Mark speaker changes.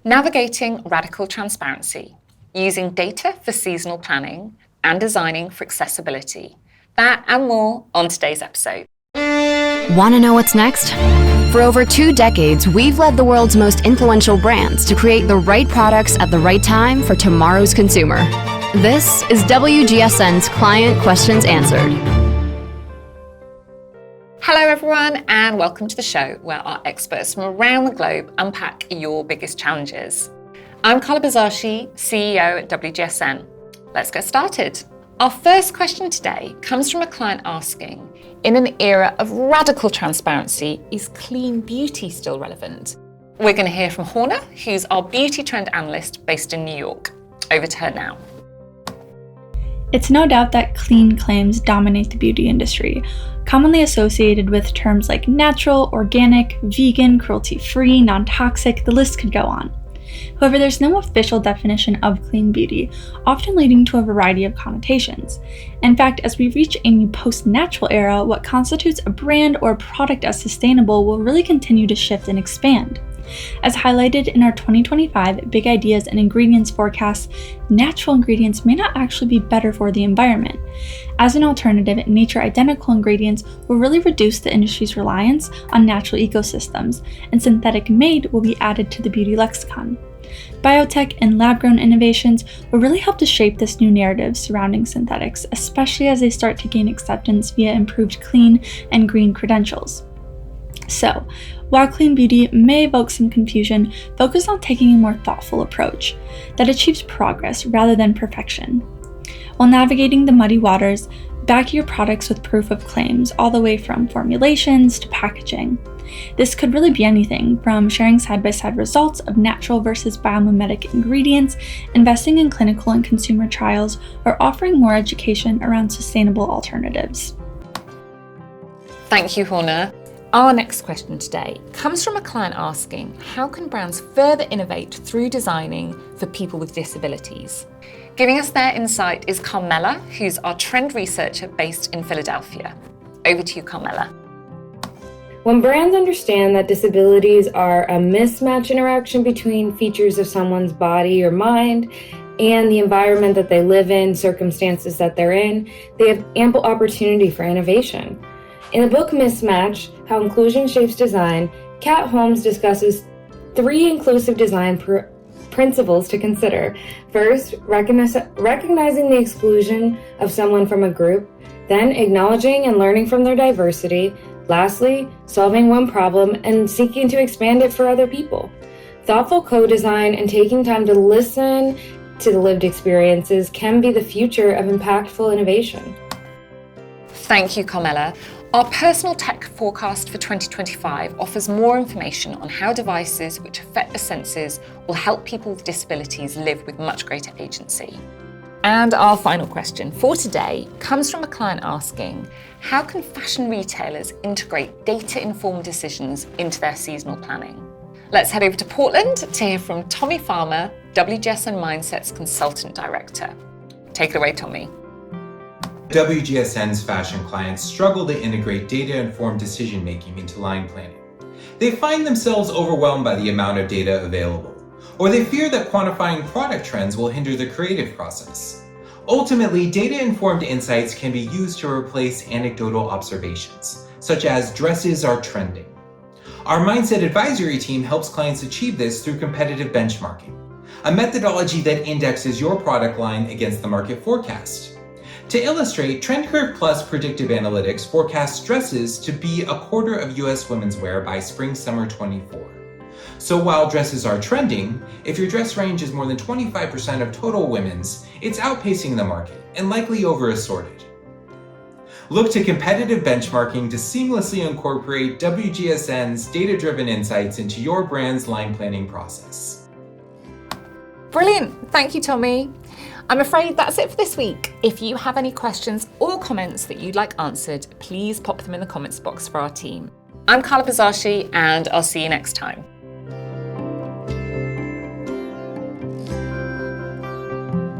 Speaker 1: Navigating radical transparency, using data for seasonal planning and designing for accessibility. That and more on today's episode.
Speaker 2: Want to know what's next? For over 2 decades, we've led the world's most influential brands to create the right products at the right time for tomorrow's consumer. This is WGSN's Client Questions Answered.
Speaker 1: Hello everyone, and welcome to the show where our experts from around the globe unpack your biggest challenges. I'm Carla Bizarshi, CEO at WGSN. Let's get started. Our first question today comes from a client asking, in an era of radical transparency, is clean beauty still relevant? We're going to hear from Horna, who's our beauty trend analyst based in New York. Over to her now.
Speaker 3: It's no doubt that clean claims dominate the beauty industry, commonly associated with terms like natural, organic, vegan, cruelty-free, non-toxic, the list could go on. However, there's no official definition of clean beauty, often leading to a variety of connotations. In fact, as we reach a new post-natural era, what constitutes a brand or product as sustainable will really continue to shift and expand. As highlighted in our 2025 Big Ideas and Ingredients forecast, natural ingredients may not actually be better for the environment. As an alternative, nature-identical ingredients will really reduce the industry's reliance on natural ecosystems, and synthetic-made will be added to the beauty lexicon. Biotech and lab-grown innovations will really help to shape this new narrative surrounding synthetics, especially as they start to gain acceptance via improved clean and green credentials. So, while clean beauty may evoke some confusion, focus on taking a more thoughtful approach that achieves progress rather than perfection. While navigating the muddy waters, back your products with proof of claims all the way from formulations to packaging. This could really be anything from sharing side-by-side results of natural versus biomimetic ingredients, investing in clinical and consumer trials, or offering more education around sustainable alternatives.
Speaker 1: Thank you, Horna. Our next question today comes from a client asking, how can brands further innovate through designing for people with disabilities? Giving us their insight is Carmela, who's our trend researcher based in Philadelphia. Over to you, Carmela.
Speaker 4: When brands understand that disabilities are a mismatch interaction between features of someone's body or mind and the environment that they live in, circumstances that they're in, they have ample opportunity for innovation. In the book Mismatch, How Inclusion Shapes Design, Kat Holmes discusses 3 inclusive design principles to consider. First, recognizing the exclusion of someone from a group, then acknowledging and learning from their diversity, lastly, solving one problem and seeking to expand it for other people. Thoughtful co-design and taking time to listen to the lived experiences can be the future of impactful innovation.
Speaker 1: Thank you, Carmela. Our personal tech forecast for 2025 offers more information on how devices which affect the senses will help people with disabilities live with much greater agency. And our final question for today comes from a client asking, how can fashion retailers integrate data-informed decisions into their seasonal planning? Let's head over to Portland to hear from Tommy Farmer, WGSN Mindset's Consultant Director. Take it away, Tommy.
Speaker 5: WGSN's fashion clients struggle to integrate data-informed decision-making into line planning. They find themselves overwhelmed by the amount of data available, or they fear that quantifying product trends will hinder the creative process. Ultimately, data-informed insights can be used to replace anecdotal observations, such as dresses are trending. Our Mindset Advisory team helps clients achieve this through competitive benchmarking, a methodology that indexes your product line against the market forecast. To illustrate, Trend Curve Plus Predictive Analytics forecasts dresses to be a quarter of US women's wear by spring/summer 24. So while dresses are trending, if your dress range is more than 25% of total women's, it's outpacing the market and likely over-assorted. Look to competitive benchmarking to seamlessly incorporate WGSN's data-driven insights into your brand's line planning process.
Speaker 1: Brilliant. Thank you, Tommy. I'm afraid that's it for this week. If you have any questions or comments that you'd like answered, please pop them in the comments box for our team. I'm Carla Bizarshi, and I'll see you next time.